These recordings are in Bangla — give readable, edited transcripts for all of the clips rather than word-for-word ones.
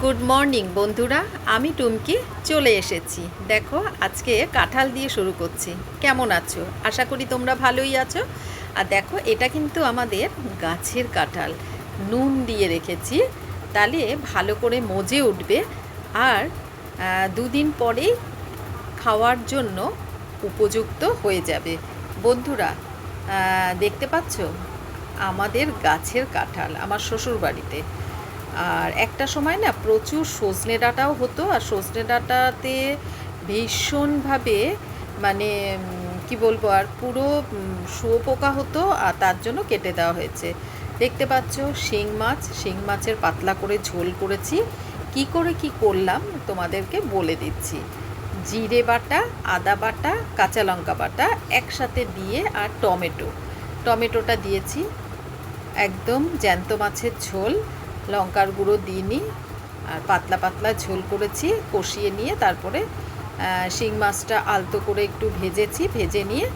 গুড মর্নিং বন্ধুরা, আমি টুমকি চলে এসেছি। দেখো, আজকে কাঁঠাল দিয়ে শুরু করছি। কেমন আছো? আশা করি তোমরা ভালোই আছো। আর দেখো, এটা কিন্তু আমাদের গাছের কাঁঠাল, নুন দিয়ে রেখেছি, তাহলে ভালো করে মজে উঠবে। আর দুদিন পরেই খাওয়ার জন্য উপযুক্ত হয়ে যাবে। বন্ধুরা, দেখতে পাচ্ছ আমাদের গাছের কাঁঠাল আমার শ্বশুর বাড়িতে। আর একটা সময় না প্রচুর সজনে ডাঁটাও হতো, আর সজনে ডাঁটাতে ভীষণভাবে মানে কি বলবো, আর পুরো শুঁয়োপোকা হতো, আর তার জন্য কেটে দেওয়া হয়েছে। দেখতে পাচ্ছ শিং মাছের পাতলা করে ঝোল করেছি। কি করে কি করলাম তোমাদেরকে বলে দিচ্ছি। জিরে বাটা, আদা বাটা, কাঁচা লঙ্কা বাটা একসাথে দিয়ে, আর টমেটোটা দিয়েছি। একদম জ্যান্ত মাছের ঝোল, লঙ্কার গুঁড়ো দিইনি, আর পাতলা পাতলা ঝোল করেছি। কষিয়ে নিয়ে তারপরে শিং মাছটা আলতো করে একটু ভেজেছি, ভেজে নিয়ে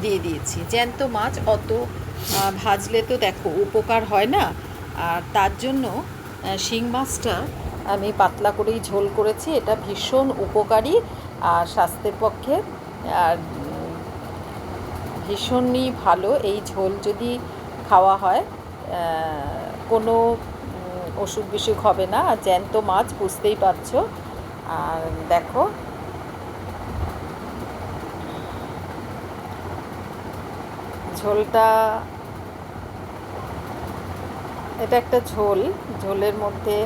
দিয়ে দিয়েছি। জ্যান্ত মাছ অত ভাজলে তো দেখো উপকার হয় না, আর তার জন্য শিং মাছটা আমি পাতলা করেই ঝোল করেছি। এটা ভীষণ উপকারী আর স্বাস্থ্যের পক্ষে আর ভীষণই ভালো। এই ঝোল যদি খাওয়া হয় কোনো অসুখ বিসুখ হবে না। আর জ্যান্ত মাছ বুঝতেই পারছো। আর দেখো, ঝোলটা, এটা একটা ঝোলের মধ্যে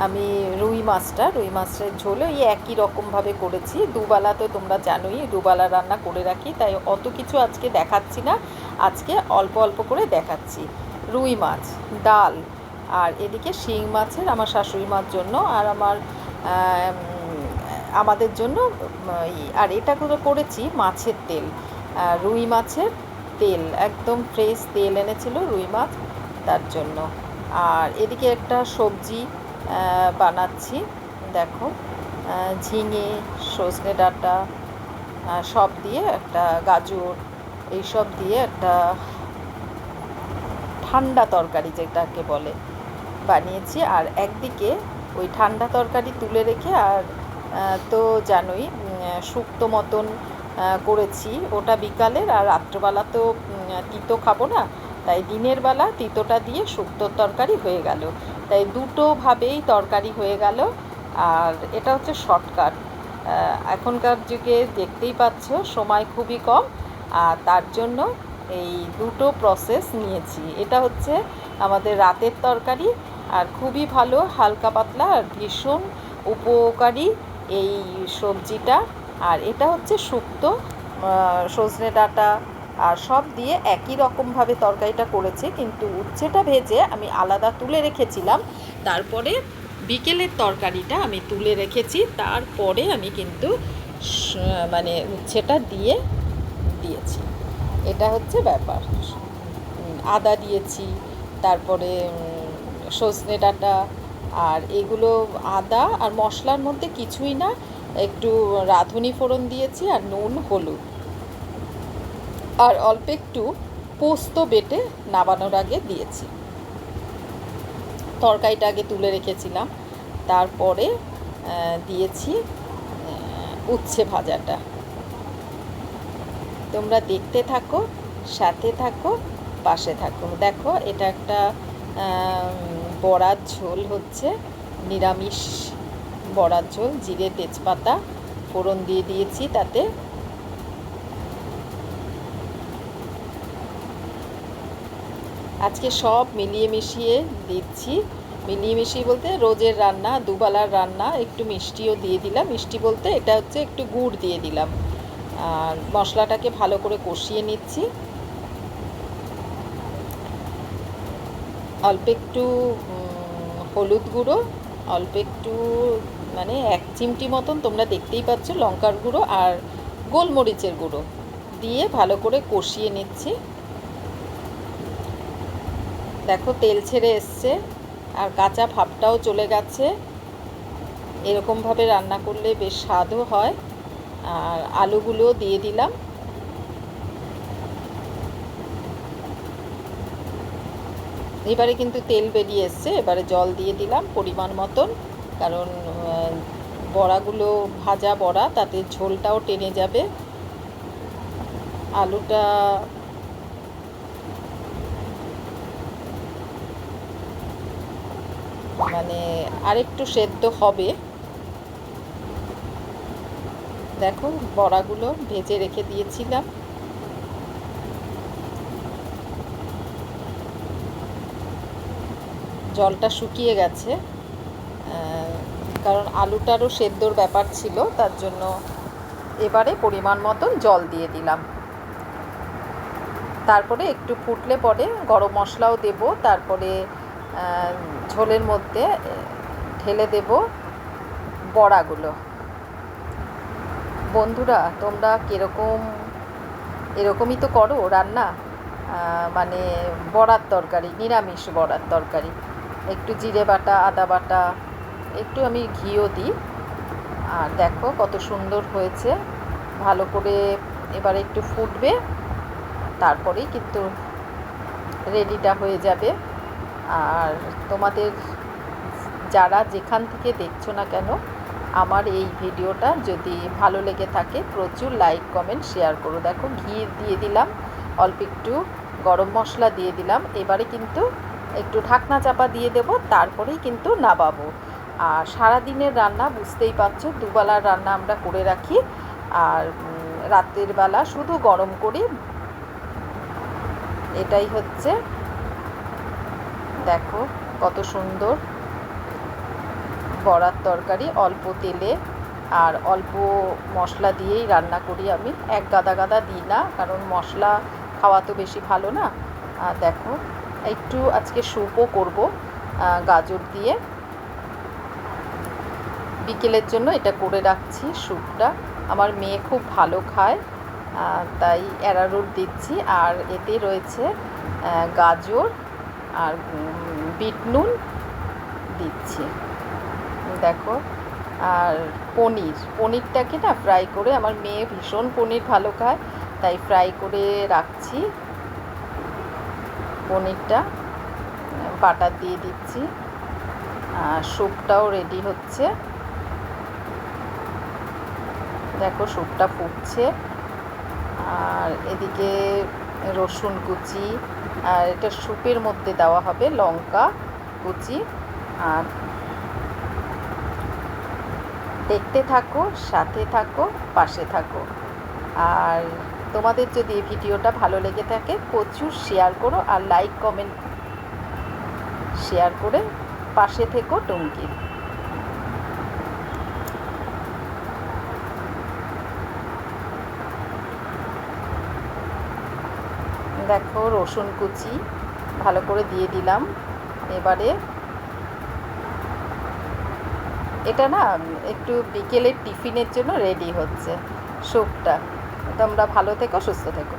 আমি রুই মাছের ঝোল ওই একই রকমভাবে করেছি। দুবেলা তো তোমরা জানোই, দুবেলা রান্না করে রাখি, তাই অত কিছু আজকে দেখাচ্ছি না। আজকে অল্প অল্প করে দেখাচ্ছি। রুই মাছ, ডাল, আর এদিকে শিং মাছের আমার শাশুড়ি মার জন্য আর আমাদের জন্য। আর এটা করেছি মাছের তেল, রুই মাছের তেল, একদম ফ্রেশ তেল এনেছিল রুই মাছ, তার জন্য। আর এদিকে একটা সবজি বানাচ্ছি। দেখো, ঝিঙে, সজনে ডাঁটা সব দিয়ে, একটা গাজর, এইসব দিয়ে একটা ঠান্ডা তরকারি যেটাকে বলে বানিয়েছি। আর একদিকে ওই ঠান্ডা তরকারি তুলে রেখে, আর তো জানোই শুক্তো মতন করেছি, ওটা বিকালের। আর রাত্রবেলা তো তিতো খাবো না, তাই দিনের বেলা তিতোটা দিয়ে শুক্তোর তরকারি হয়ে গেল। তাই দুটোভাবেই তরকারি হয়ে গেল। আর এটা হচ্ছে শর্টকাট। এখনকার যুগে দেখতেই পাচ্ছ সময় খুবই কম, আর তার জন্য এই দুটো প্রসেস নিয়েছি। এটা হচ্ছে আমাদের রাতের তরকারি, আর খুবই ভালো, হালকা পাতলা আর ভীষণ উপকারী এই সবজিটা। আর এটা হচ্ছে শুক্তো, সজনে ডাঁটা আর সব দিয়ে একই রকমভাবে তরকারিটা করেছে, কিন্তু উচ্ছেটা ভেজে আমি আলাদা তুলে রেখেছিলাম। তারপরে বিকেলের তরকারিটা আমি তুলে রেখেছি, তারপরে আমি কিন্তু মানে উচ্ছেটা দিয়েছি। এটা হচ্ছে ব্যাপার। আদা দিয়েছি, তারপরে সজনে ডাঁটা, আর এগুলো আদা আর মশলার মধ্যে কিছুই না, একটু রাঁধুনি ফোড়ন দিয়েছি, আর নুন, হলুদ, আর অল্প একটু পোস্ত বেটে নামানোর আগে দিয়েছি। তরকারিটা আগে তুলে রেখেছিলাম, তারপরে দিয়েছি উচ্ছে ভাজাটা। তোমরা দেখতে থাকো, সাথে থাকো, পাশে থাকো। দেখো, এটা একটা বড়ার ঝোল হচ্ছে, নিরামিষ বড়ার ঝোল। জিরে তেজপাতা ফোড়ন দিয়ে দিয়েছি, তাতে আজকে সব মিলিয়ে মিশিয়ে দিচ্ছি। মিলিয়ে মিশিয়ে বলতে রোজের রান্না, দুবেলার রান্না, একটু মিষ্টিও দিয়ে দিলাম। মিষ্টি বলতে এটা হচ্ছে একটু গুড় দিয়ে দিলাম। আর মশলাটাকে ভালো করে কষিয়ে নিচ্ছি। অল্প একটু হলুদ গুঁড়ো, অল্প একটু মানে 1 চিমটি মতন, তোমরা দেখতেই পাচ্ছ, লঙ্কার গুঁড়ো আর গোলমরিচের গুঁড়ো দিয়ে ভালো করে কষিয়ে নিচ্ছি। দেখো, তেল ছেড়ে এসছে, আর কাঁচা ভাবটাও চলে গেছে। এরকমভাবে রান্না করলে বেশ স্বাদও হয়। আর আলুগুলোও দিয়ে দিলাম। এবারে কিন্তু তেল বেরিয়ে এসছে, এবারে জল দিয়ে দিলাম পরিমাণ মতন। কারণ বড়াগুলো ভাজা বড়া, তাতে ঝোলটাও টেনে যাবে। আলুটা মানে আরেকটু সেদ্ধ হবে। দেখো বড়াগুলো ভেজে রেখে দিয়েছিলাম। জলটা শুকিয়ে গেছে, কারণ আলুটারও সেদ্ধর ব্যাপার ছিল, তার জন্য এবারে পরিমাণ মতন জল দিয়ে দিলাম। তারপরে একটু ফুটলে পরে গরম মশলাও দেব, তারপরে ঝোলের মধ্যে ঢেলে দেব বড়াগুলো। বন্ধুরা, তোমরা কীরকম এরকমই তো করো রান্না, মানে বড়ার তরকারি, নিরামিষ বড়ার তরকারি, একটু জিরে বাটা, আদা বাটা, একটু আমি ঘিও দিই। আর দেখো কত সুন্দর হয়েছে। ভালো করে এবারে একটু ফুটবে, তারপরেই কিন্তু রেডিটা হয়ে যাবে। আর তোমাদের যারা যেখান থেকে দেখছো না কেন, আমার এই ভিডিওটা যদি ভালো লেগে থাকে প্রচুর লাইক কমেন্ট শেয়ার করো। দেখো ঘি দিয়ে দিলাম, অল্প একটু গরম মশলা দিয়ে দিলাম। এবারে কিন্তু একটু ঢাকনা চাপা দিয়ে দেব, তারপরেই কিন্তু নামাবো। আর সারাদিনের রান্না বুঝতেই পারছো, দুবেলার রান্না আমরা করে রাখি, আর রাতের বেলা শুধু গরম করি। এটাই হচ্ছে, দেখো কত সুন্দর বড়ার তরকারি, অল্প তেলে আর অল্প মশলা দিয়েই রান্না করি আমি। এক গাদা গাদা দিই না, কারণ মশলা খাওয়া তো বেশি ভালো না। দেখো একটু আজকে স্যুপও করব গাজর দিয়ে, বিকেলের জন্য এটা করে রাখছি স্যুপটা। আমার মেয়ে খুব ভালো খায়, তাই অ্যারারুট দিচ্ছি। আর এতে রয়েছে গাজর আর বিট নুন দিচ্ছি, দেখো। আর পনিরটাকে না ফ্রাই করে, আমার মেয়ে ভীষণ পনির ভালো খায়, তাই ফ্রাই করে রাখছি। পনিরটা বাটার দিয়ে দিচ্ছি। স্যুপটাও রেডি হচ্ছে, দেখো স্যুপটা ফুটছে। আর এদিকে রসুন কুচি, আর এটা স্যুপের মধ্যে দেওয়া হবে লঙ্কা কুচি। আর দেখতে থাকো, সাথে থাকো, পাশে থাকো। আর তোমাদের যদি এই ভিডিওটা ভালো লেগে থাকে প্রচুর শেয়ার করো, আর লাইক কমেন্ট শেয়ার করে পাশে থেকো টুমকির। দেখো রসুন কুচি ভালো করে দিয়ে দিলাম। এবারে এটা না একটু বিকেলের টিফিনের জন্য রেডি হচ্ছে স্যুপটা। তোমরা ভালো থেকো, সুস্থ থেকো।